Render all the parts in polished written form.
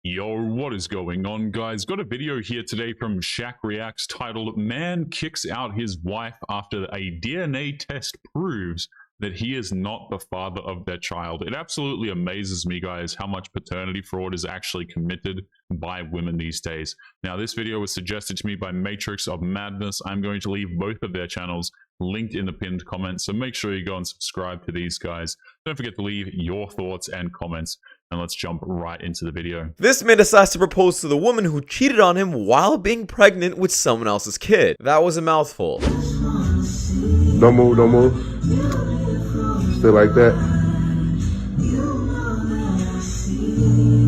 Yo, what is going on, guys? Got a video here today from Shaq Reacts titled "Man Kicks Out His Wife After a DNA Test Proves That He Is Not the Father of Their Child." It absolutely amazes me, guys, how much paternity fraud is actually committed by women these days. Now, this video was suggested to me by Matrix of Madness. I'm going to leave both of their channels linked in the pinned comment, so make sure you go and subscribe to these guys. Don't forget to leave your thoughts and comments, and let's jump right into the video. This man decides to propose to the woman who cheated on him while being pregnant with someone else's kid. That was a mouthful. Don't move, don't move. Stay like that.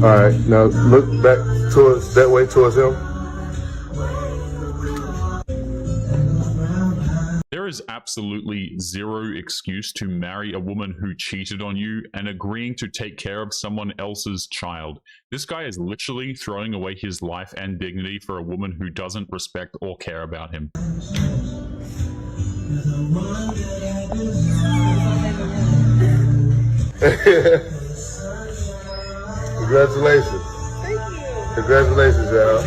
Alright, now look back towards that way, towards him. There is absolutely zero excuse to marry a woman who cheated on you and agreeing to take care of someone else's child. This guy is literally throwing away his life and dignity for a woman who doesn't respect or care about him. Congratulations. Thank you. Congratulations, y'all.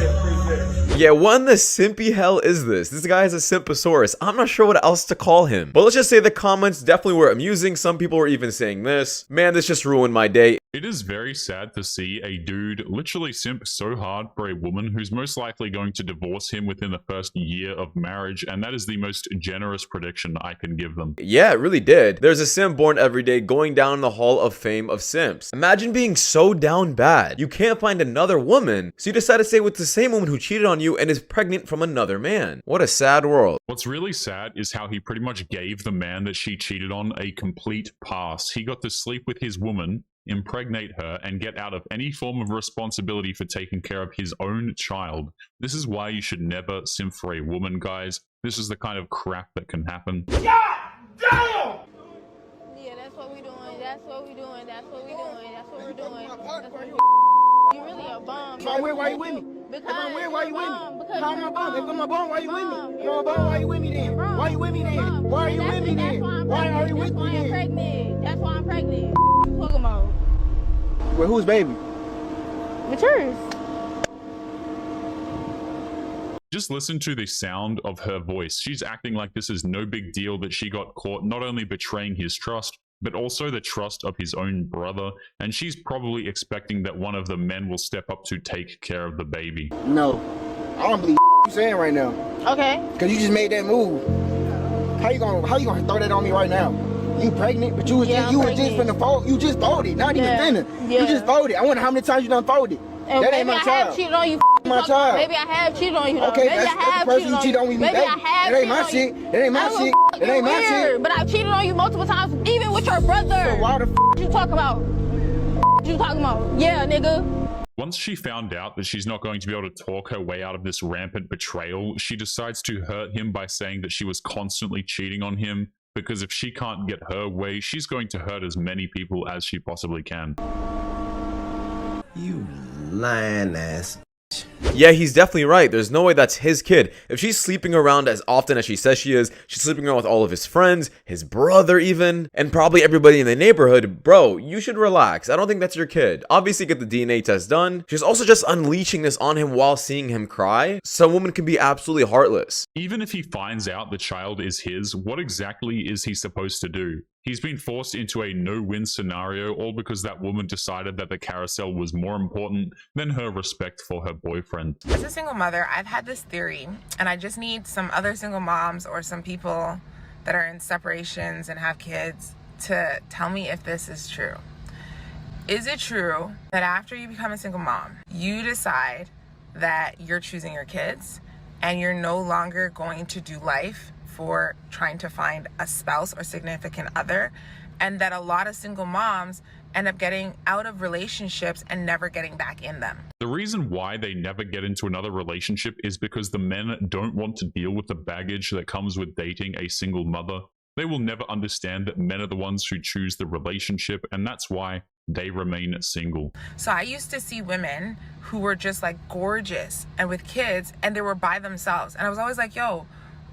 Yeah, what in the simpy hell is this? This guy is a Simposaurus. I'm not sure what else to call him. But let's just say the comments definitely were amusing. Some people were even saying this. Man, this just ruined my day. It is very sad to see a dude literally simp so hard for a woman who's most likely going to divorce him within the first year of marriage, and that is the most generous prediction I can give them. Yeah, it really did. There's a simp born every day going down in the Hall of Fame of simps. Imagine being so down bad. You can't find another woman, so you decide to stay with the same woman who cheated on you and is pregnant from another man. What a sad world. What's really sad is how he pretty much gave the man that she cheated on a complete pass. He got to sleep with his woman, impregnate her, and get out of any form of responsibility for taking care of his own child. This is why you should never simp for a woman, guys. This is the kind of crap that can happen. God damn! Yeah, that's what we doing. That's what we doing. That's what we doing. That's what we're doing. That's what you really a bum. If I'm weird, why you with me? If I'm weird, why you with me? How am I bum? If I'm a bum, why you with me? If I'm a bum, why you with me then? Why you with me then? Why are you with me then? Why are you with me then? That's why I'm pregnant. That's why I'm pregnant. What you talking about? Well, whose baby? But yours. Just listen to the sound of her voice. She's acting like this is no big deal that she got caught not only betraying his trust, but also the trust of his own brother, and she's probably expecting that one of the men will step up to take care of the baby. No. I don't believe you saying right now. Okay. Because you just made that move. How you gonna throw that on me right now? You pregnant, but you was just finna fold. You just folded, not even finna. You just folded. I wonder how many times you done folded. And that ain't my maybe I child. have cheated on you. My child. Maybe I have cheated on you. Okay, maybe that's I have the person you cheated on me. Maybe I have. That ain't my shit. That ain't my shit. That ain't my shit. But I've cheated on you multiple times, even with your brother. So why the What you talking about? What you talking about? Yeah, nigga. Once she found out that she's not going to be able to talk her way out of this rampant betrayal, she decides to hurt him by saying that she was constantly cheating on him, because if she can't get her way, she's going to hurt as many people as she possibly can. You lying ass. Yeah, he's definitely right. There's no way that's his kid. If she's sleeping around as often as she says she is, she's sleeping around with all of his friends, his brother even, and probably everybody in the neighborhood. Bro, you should relax. I don't think that's your kid. Obviously, get the DNA test done. She's also just unleashing this on him while seeing him cry. Some women can be absolutely heartless. Even if he finds out the child is his, what exactly is he supposed to do? He's been forced into a no-win scenario, all because that woman decided that the carousel was more important than her respect for her boyfriend. As a single mother, I've had this theory, and I just need some other single moms or some people that are in separations and have kids to tell me if this is true. Is it true that after you become a single mom, you decide that you're choosing your kids and you're no longer going to do life for trying to find a spouse or significant other, and that a lot of single moms end up getting out of relationships and never getting back in them? The reason why they never get into another relationship is because the men don't want to deal with the baggage that comes with dating a single mother. They will never understand that men are the ones who choose the relationship, and that's why they remain single. So I used to see women who were just like gorgeous and with kids, and they were by themselves, and I was always like, yo,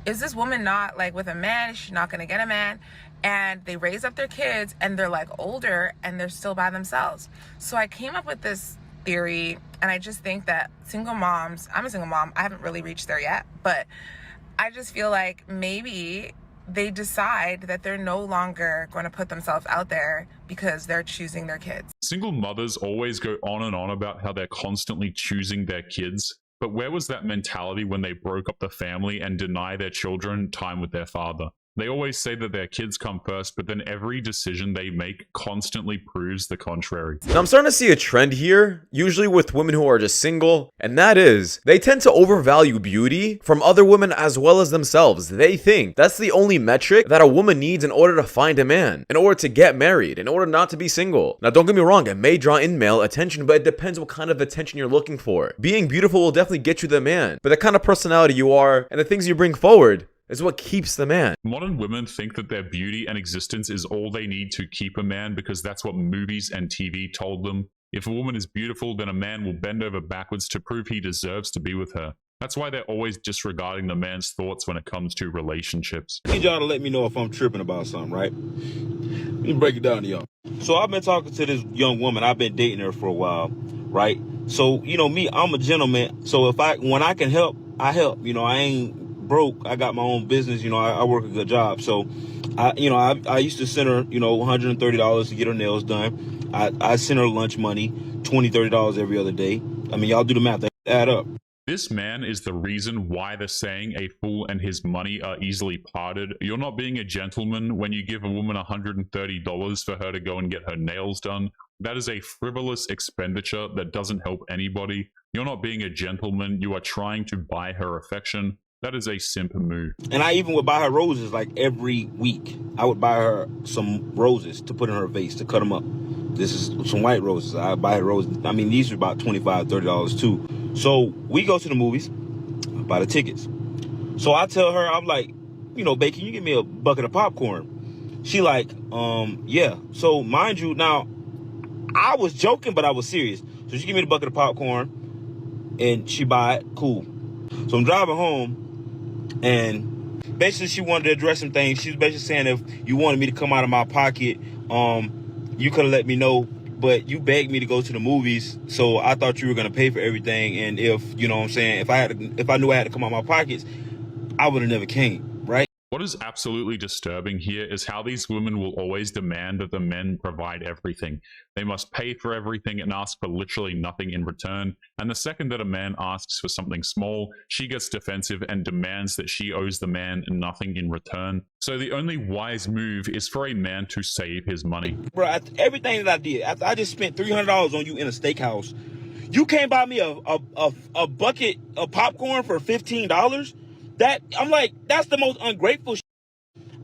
is this woman not like with a man? Is she not gonna get a man? And they raise up their kids and they're like older and they're still by themselves. So I came up with this theory, and I just think that single moms, I'm a single mom, I haven't really reached there yet, but I just feel like maybe they decide that they're no longer going to put themselves out there because they're choosing their kids. Single mothers always go on and on about how they're constantly choosing their kids, but where was that mentality when they broke up the family and deny their children time with their father? They always say that their kids come first, but then every decision they make constantly proves the contrary. Now, I'm starting to see a trend here, usually with women who are just single, and that is, they tend to overvalue beauty from other women as well as themselves. They think that's the only metric that a woman needs in order to find a man, in order to get married, in order not to be single. Now, don't get me wrong, it may draw in male attention, but it depends what kind of attention you're looking for. Being beautiful will definitely get you the man, but the kind of personality you are and the things you bring forward is what keeps the man. Modern women think that their beauty and existence is all they need to keep a man because that's what movies and TV told them. If a woman is beautiful, then a man will bend over backwards to prove he deserves to be with her. That's why they're always disregarding the man's thoughts when it comes to relationships. I need y'all to let me know if I'm tripping about something, right? Let me break it down to y'all. So I've been talking to this young woman. I've been dating her for a while, right? So, you know me, I'm a gentleman. So when I can help, I help. You know, I ain't broke. I got my own business. You know, I work a good job. So, I used to send her, $130 to get her nails done. I send her lunch money, $20, $30 every other day. I mean, y'all do the math. They add up. This man is the reason why the saying "a fool and his money are easily parted." You're not being a gentleman when you give a woman $130 for her to go and get her nails done. That is a frivolous expenditure that doesn't help anybody. You're not being a gentleman. You are trying to buy her affection. That is a simp move. And I even would buy her roses like every week. I would buy her some roses to put in her vase, to cut them up. This is some white roses. I buy her roses. I mean, these are about $25, $30 too. So we go to the movies, I buy the tickets. So I tell her, I'm like, babe, can you give me a bucket of popcorn? She like, yeah. So mind you, now, I was joking, but I was serious. So she give me the bucket of popcorn, and she buy it. Cool. So I'm driving home, and basically she wanted to address some things. She was basically saying, if you wanted me to come out of my pocket, you could have let me know, but you begged me to go to the movies, so I thought you were going to pay for everything. And if, if I knew I had to come out of my pockets, I would have never came, right? What is absolutely disturbing here is how these women will always demand that the men provide everything. They must pay for everything and ask for literally nothing in return. And the second that a man asks for something small, she gets defensive and demands that she owes the man nothing in return. So the only wise move is for a man to save his money. Bro, everything that I did, after I just spent $300 on you in a steakhouse, you can't buy me a bucket of popcorn for $15? I'm like, that's the most ungrateful shit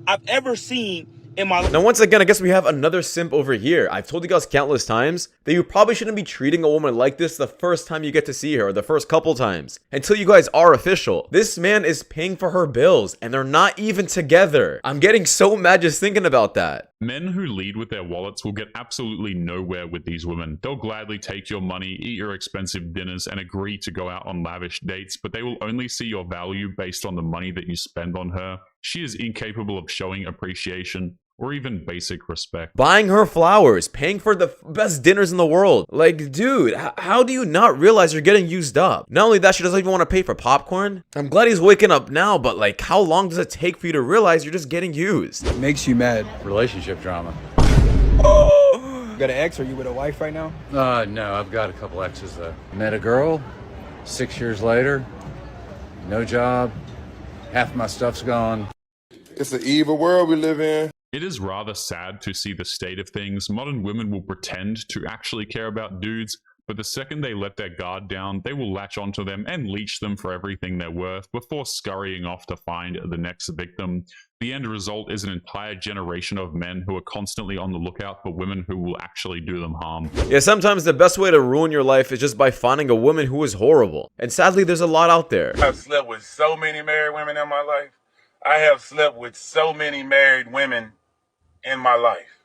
I've ever seen in my life. Now, once again, I guess we have another simp over here. I've told you guys countless times that you probably shouldn't be treating a woman like this the first time you get to see her, or the first couple times, until you guys are official. This man is paying for her bills, and they're not even together. I'm getting so mad just thinking about that. Men who lead with their wallets will get absolutely nowhere with these women. They'll gladly take your money, eat your expensive dinners, and agree to go out on lavish dates, but they will only see your value based on the money that you spend on her. She is incapable of showing appreciation or even basic respect. Buying her flowers, paying for the best dinners in the world. Like, dude, how do you not realize you're getting used up? Not only that, she doesn't even want to pay for popcorn. I'm glad he's waking up now, but like, how long does it take for you to realize you're just getting used? It makes you mad. Relationship drama. Oh! You got an ex? Or you with a wife right now? No, I've got a couple exes though. Met a girl, 6 years later, no job, half my stuff's gone. It's an evil world we live in. It is rather sad to see the state of things. Modern women will pretend to actually care about dudes, but the second they let their guard down, they will latch onto them and leech them for everything they're worth before scurrying off to find the next victim. The end result is an entire generation of men who are constantly on the lookout for women who will actually do them harm. Yeah, sometimes the best way to ruin your life is just by finding a woman who is horrible. And sadly, there's a lot out there. I've slept with so many married women in my life. I have slept with so many married women in my life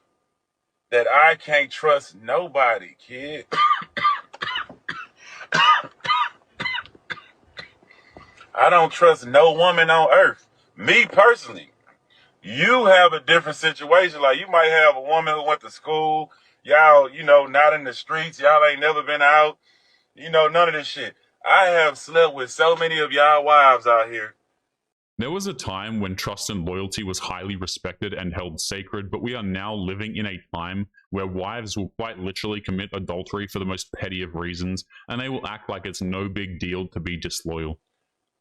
that I can't trust nobody, kid. I don't trust no woman on earth. Me personally. You have a different situation. Like, you might have a woman who went to school. Y'all, you know, not in the streets. Y'all ain't never been out. You know, none of this shit. I have slept with so many of y'all wives out here. There was a time when trust and loyalty was highly respected and held sacred, but we are now living in a time where wives will quite literally commit adultery for the most petty of reasons, and they will act like it's no big deal to be disloyal.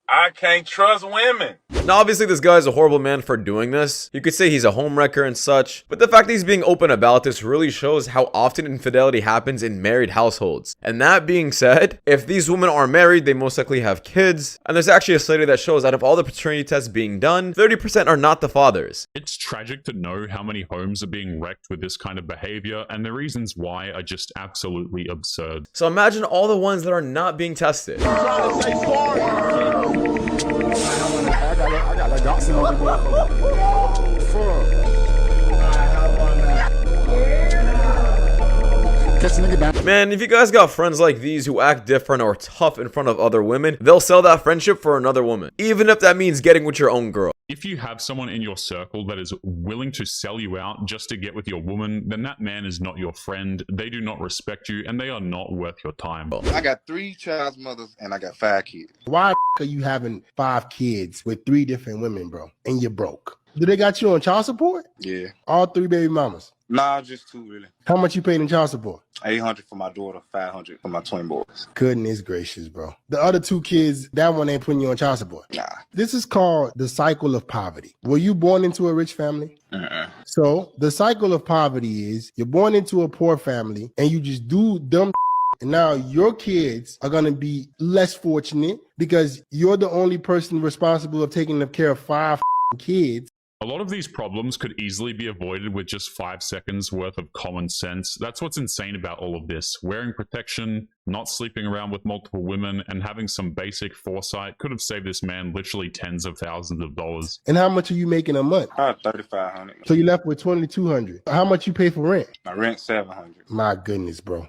I can't trust women. Now, obviously, this guy is a horrible man for doing this. You could say he's a homewrecker and such, but the fact that he's being open about this really shows how often infidelity happens in married households. And that being said, if these women are married, they most likely have kids. And there's actually a study that shows out of all the paternity tests being done, 30% are not the fathers. It's tragic to know how many homes are being wrecked with this kind of behavior, and the reasons why are just absolutely absurd. So imagine all the ones that are not being tested. I got some over Man, if you guys got friends like these who act different or tough in front of other women, they'll sell that friendship for another woman, even if that means getting with your own girl. If you have someone in your circle that is willing to sell you out just to get with your woman, then that man is not your friend, they do not respect you, and they are not worth your time. I got 3 child's mothers and I got 5 kids. Why are you having 5 kids with 3 different women, bro? And you're broke. Do they got you on child support? Yeah. All 3 baby mamas? Nah, just 2 really. How much you paid in child support? $800 for my daughter, $500 for my twin boys. Goodness gracious, bro. The other 2 kids, that one ain't putting you on child support. Nah. This is called the cycle of poverty. Were you born into a rich family? So the cycle of poverty is you're born into a poor family and you just do dumb and now your kids are going to be less fortunate because you're the only person responsible of taking care of 5 kids. A lot of these problems could easily be avoided with just 5 seconds worth of common sense. That's what's insane about all of this. Wearing protection, not sleeping around with multiple women, and having some basic foresight could have saved this man literally tens of thousands of dollars. And how much are you making a month? $3,500. So you left with $2,200. How much you pay for rent? My rent $700. My goodness, bro.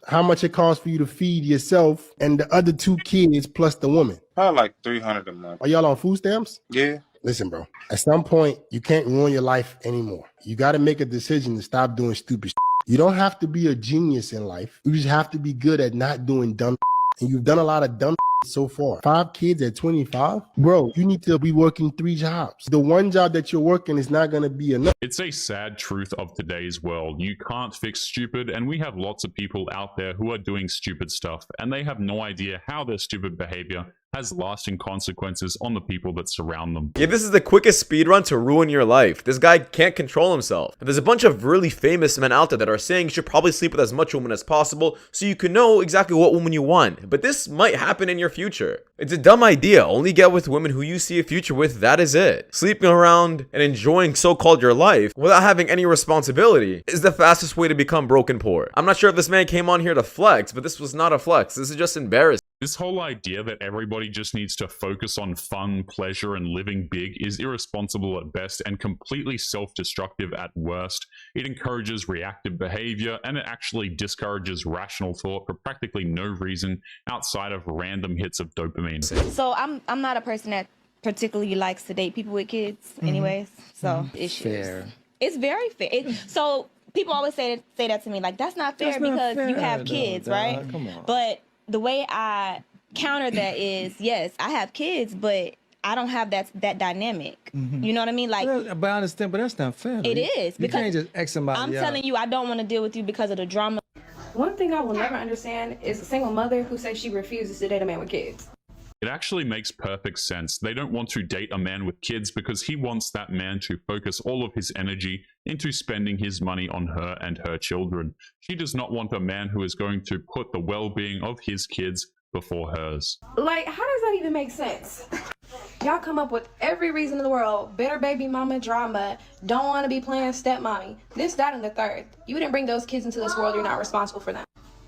How much it costs for you to feed yourself and the other 2 kids plus the woman? Probably like $300 a month. Are y'all on food stamps? Yeah. Listen, bro, at some point, you can't ruin your life anymore. You got to make a decision to stop doing stupid shit. You don't have to be a genius in life. You just have to be good at not doing dumb shit. And you've done a lot of dumb shit so far. 5 kids at 25? Bro, you need to be working 3 jobs. The one job that you're working is not going to be enough. It's a sad truth of today's world. You can't fix stupid, and we have lots of people out there who are doing stupid stuff, and they have no idea how their stupid behavior has lasting consequences on the people that surround them. Yeah, this is the quickest speedrun to ruin your life. This guy can't control himself. There's a bunch of really famous men out there that are saying you should probably sleep with as much women as possible so you can know exactly what woman you want. But this might happen in your future. It's a dumb idea. Only get with women who you see a future with, that is it. Sleeping around and enjoying so-called your life without having any responsibility is the fastest way to become broken poor. I'm not sure if this man came on here to flex, but this was not a flex. This is just embarrassing. This whole idea that everybody just needs to focus on fun, pleasure, and living big is irresponsible at best and completely self-destructive at worst. It encourages reactive behavior, and it actually discourages rational thought for practically no reason outside of random hits of dopamine. So I'm not a person that particularly likes to date people with kids anyways, so issues. Fair. It's very fair. So people always say that to me, like, that's not fair because you have kids, right? Come on. But the way I counter that is, yes, I have kids, but I don't have that dynamic. You know what I mean? Like, but I understand, but that's not fair. it is You because can't just X somebody I'm out. telling you, I don't want to deal with you because of the drama. One thing I will never understand is a single mother who says she refuses to date a man with kids. It actually makes perfect sense. They don't want to date a man with kids because he wants that man to focus all of his energy into spending his money on her and her children. She does not want a man who is going to put the well-being of his kids before hers. Like, how does that even make sense? Y'all come up with every reason in the world. Bitter baby mama drama. Don't want to be playing stepmommy. This, that, and the third. You didn't bring those kids into this world. You're not responsible for them.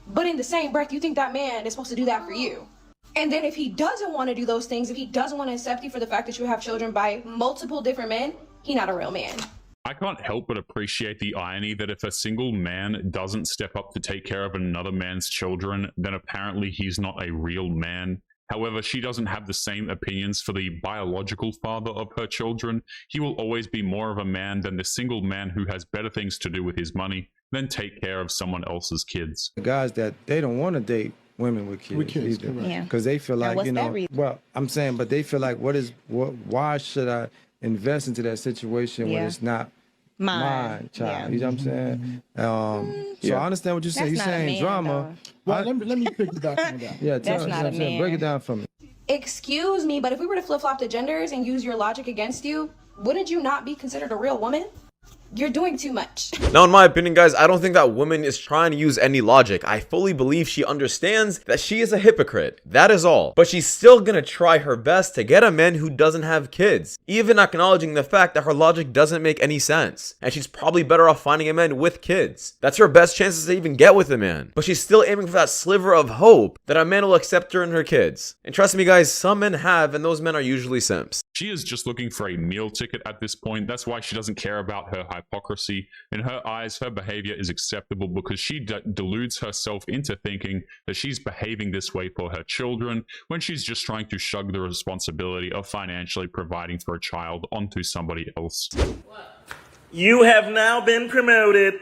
But in the same breath, you think that man is supposed to do that for you. And then if he doesn't want to do those things, if he doesn't want to accept you for the fact that you have children by multiple different men, he's not a real man. I can't help but appreciate the irony that if a single man doesn't step up to take care of another man's children, then apparently he's not a real man. However, she doesn't have the same opinions for the biological father of her children. He will always be more of a man than the single man who has better things to do with his money than take care of someone else's kids. The guys that they don't want to date women with kids, either. Yeah. Because they feel like, you know, well, I'm saying, but they feel like, why should I invest into that situation when it's not my child? You know what I'm saying? So I understand what you're saying. You're saying drama. Well, let me pick it up on that. Yeah, tell me. Break it down for me. Excuse me, but if we were to flip-flop the genders and use your logic against you, wouldn't you not be considered a real woman? You're doing too much. Now, in my opinion, guys, I don't think that woman is trying to use any logic. I fully believe she understands that she is a hypocrite. That is all. But she's still gonna try her best to get a man who doesn't have kids, even acknowledging the fact that her logic doesn't make any sense. And she's probably better off finding a man with kids. That's her best chances to even get with a man. But she's still aiming for that sliver of hope that a man will accept her and her kids. And trust me, guys, some men have, and those men are usually simps. She is just looking for a meal ticket at this point. That's why she doesn't care about her hypocrisy. In her eyes, her behavior is acceptable because she deludes herself into thinking that she's behaving this way for her children when she's just trying to shrug the responsibility of financially providing for a child onto somebody else. You have now been promoted.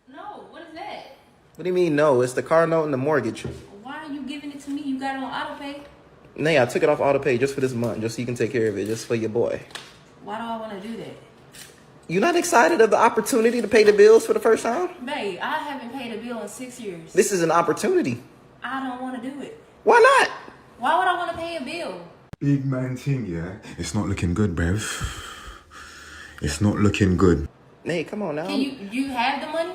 No, what is that? What do you mean no? It's the car note and the mortgage. Why are you giving it to me? You got it on auto pay? Nay, I took it off auto pay just for this month, just so you can take care of it, just for your boy. Why do I want to do that? You not excited of the opportunity to pay the bills for the first time? Babe, I haven't paid a bill in 6 years. This is an opportunity. I don't want to do it. Why not? Why would I want to pay a bill? Big man thing, yeah? It's not looking good, bruv. It's not looking good. Nay, come on now. Can you have the money?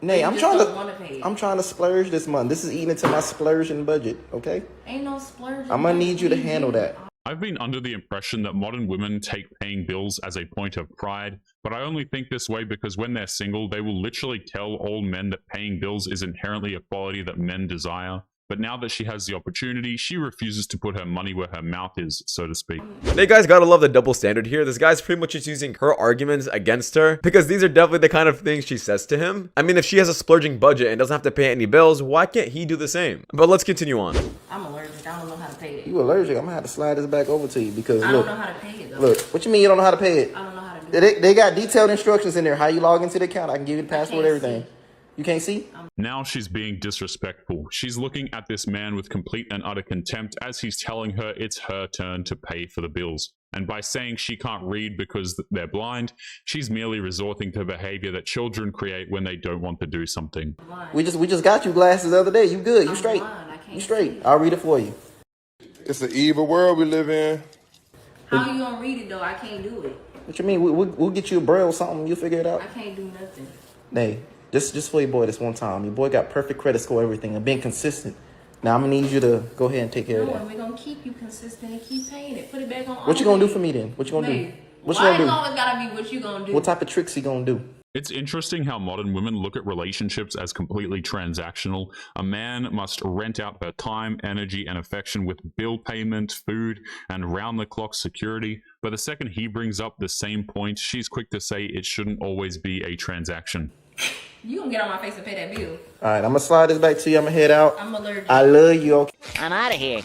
Nay, I'm trying to splurge this month. This is eating into my splurging budget, okay? Ain't no splurging. I'm gonna need you to handle that. I've been under the impression that modern women take paying bills as a point of pride, but I only think this way because when they're single, they will literally tell all men that paying bills is inherently a quality that men desire. But now that she has the opportunity, she refuses to put her money where her mouth is, so to speak. They guys gotta love the double standard here. This guy's pretty much just using her arguments against her because these are definitely the kind of things she says to him. I mean, if she has a splurging budget and doesn't have to pay any bills, why can't he do the same? But let's continue on. I'm allergic. I don't know how to pay it. You allergic? I'm gonna have to slide this back over to you because I don't know how to pay it though. Look, what you mean you don't know how to pay it? I don't know how to do it. They got detailed instructions in there. How you log into the account? I can give you the password, everything. You can't see? Now she's being disrespectful. She's looking at this man with complete and utter contempt as he's telling her it's her turn to pay for the bills. And by saying she can't read because they're blind, she's merely resorting to behavior that children create when they don't want to do something. We just got you glasses the other day. You good? You straight? You straight? I'll read it for you. It's an evil world we live in. How you gonna read it though? I can't do it. What you mean? We'll get you a braille or something. You'll figure it out. I can't do nothing. Nay. Just for your boy this one time. Your boy got perfect credit score, everything, and being consistent. Now I'm gonna need you to go ahead and take care of that. We're gonna keep you consistent and keep paying it. Put it back on. What you gonna do for me then? What you gonna do? What you Why gonna it do? always gotta be what you gonna do? What type of tricks you gonna do? It's interesting how modern women look at relationships as completely transactional. A man must rent out her time, energy, and affection with bill payment, food, and round-the-clock security. But the second he brings up the same point, she's quick to say it shouldn't always be a transaction. You gonna get on my face and pay that bill. All right, I'm gonna slide this back to you. I'm gonna head out. I'm allergic. I love you. Okay. I'm out of here.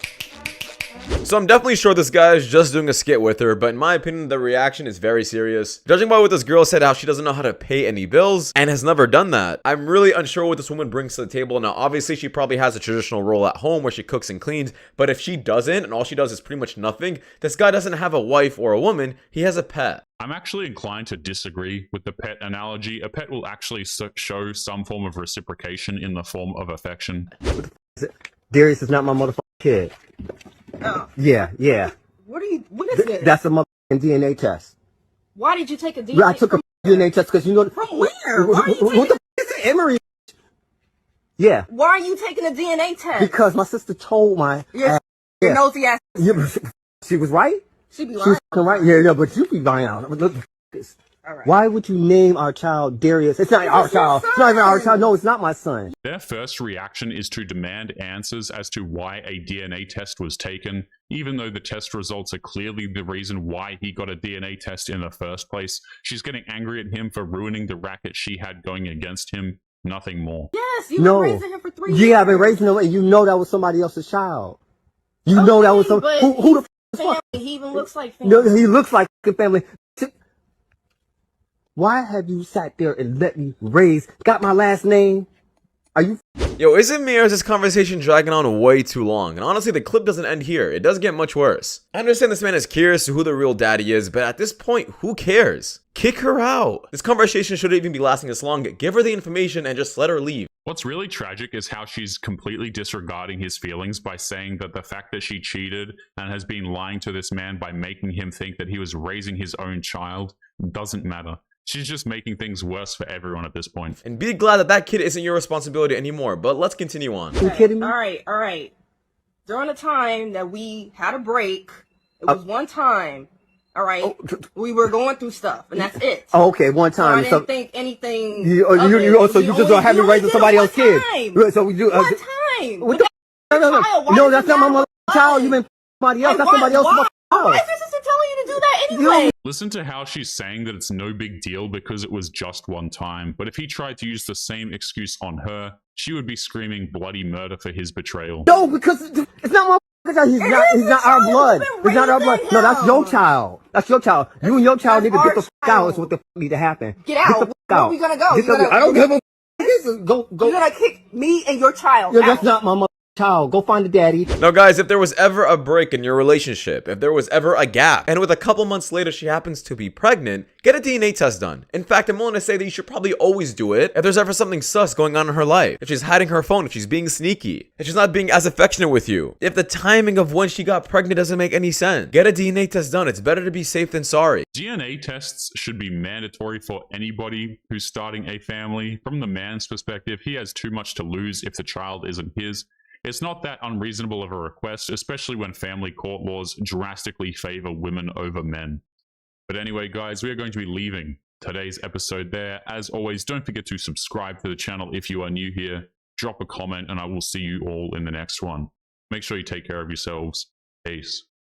So I'm definitely sure this guy is just doing a skit with her, but in my opinion, the reaction is very serious. Judging by what this girl said, how she doesn't know how to pay any bills and has never done that, I'm really unsure what this woman brings to the table. Now, obviously, she probably has a traditional role at home where she cooks and cleans, but if she doesn't, and all she does is pretty much nothing, this guy doesn't have a wife or a woman, he has a pet. I'm actually inclined to disagree with the pet analogy. A pet will actually show some form of reciprocation in the form of affection. Darius is not my motherfucking kid. Yeah. What is this? That's a motherfucking DNA test. Why did you take a DNA? I took a DNA test because you know. From where? Why are you what the is it, Emory? Yeah. Why are you taking a DNA test? Because my sister told my your nosy ass. She was right. She be She lying. was right. Yeah, but you be lying out. Look at this. All right. Why would you name our child Darius? It's not our child. It's not even our child. No, it's not my son. Their first reaction is to demand answers as to why a DNA test was taken, even though the test results are clearly the reason why he got a DNA test in the first place. She's getting angry at him for ruining the racket she had going against him, nothing more. Yes, you've been raising him for 3 years. Yeah, I've been raising him, and you know that was somebody else's child. You know that was some. but Who the family. fuck? He even looks like family. No, he looks like a family. Why have you sat there and let me got my last name? Are you? Yo, is it me or is this conversation dragging on way too long? And honestly, the clip doesn't end here. It does get much worse. I understand this man is curious to who the real daddy is, but at this point, who cares? Kick her out. This conversation shouldn't even be lasting this long. Give her the information and just let her leave. What's really tragic is how she's completely disregarding his feelings by saying that the fact that she cheated and has been lying to this man by making him think that he was raising his own child doesn't matter. She's just making things worse for everyone at this point. And be glad that that kid isn't your responsibility anymore, but let's continue on. You kidding me? All right. During the time that we had a break, it was one time, all right, we were going through stuff, and that's it. Oh, okay, one time. So I didn't think anything. So you just don't have me raising somebody else's kid. So we do. One time. What the? No, that's not my mother's child. You meant somebody else. That's somebody else's child. Why is your sister telling you to do that anyway? Listen to how she's saying that it's no big deal because it was just one time. But if he tried to use the same excuse on her, she would be screaming bloody murder for his betrayal. No, because it's not my child. He's not our blood. He's not our blood. No, that's your child. That's your child. You and your child need to get the fuck out. Is what the fuck need to happen. Get out. Where are we gonna go? I don't give a. Go. You're gonna kick me and your child Yeah, out. that's not my mother. Child, go find the daddy. Now guys, if there was ever a break in your relationship, if there was ever a gap, and with a couple months later she happens to be pregnant, get a DNA test done. In fact, I'm willing to say that you should probably always do it if there's ever something sus going on in her life. If she's hiding her phone, if she's being sneaky, if she's not being as affectionate with you, if the timing of when she got pregnant doesn't make any sense. Get a DNA test done. It's better to be safe than sorry. DNA tests should be mandatory for anybody who's starting a family. From the man's perspective, he has too much to lose if the child isn't his. It's not that unreasonable of a request, especially when family court laws drastically favor women over men. But anyway, guys, we are going to be leaving today's episode there. As always, don't forget to subscribe to the channel if you are new here. Drop a comment, and I will see you all in the next one. Make sure you take care of yourselves. Peace.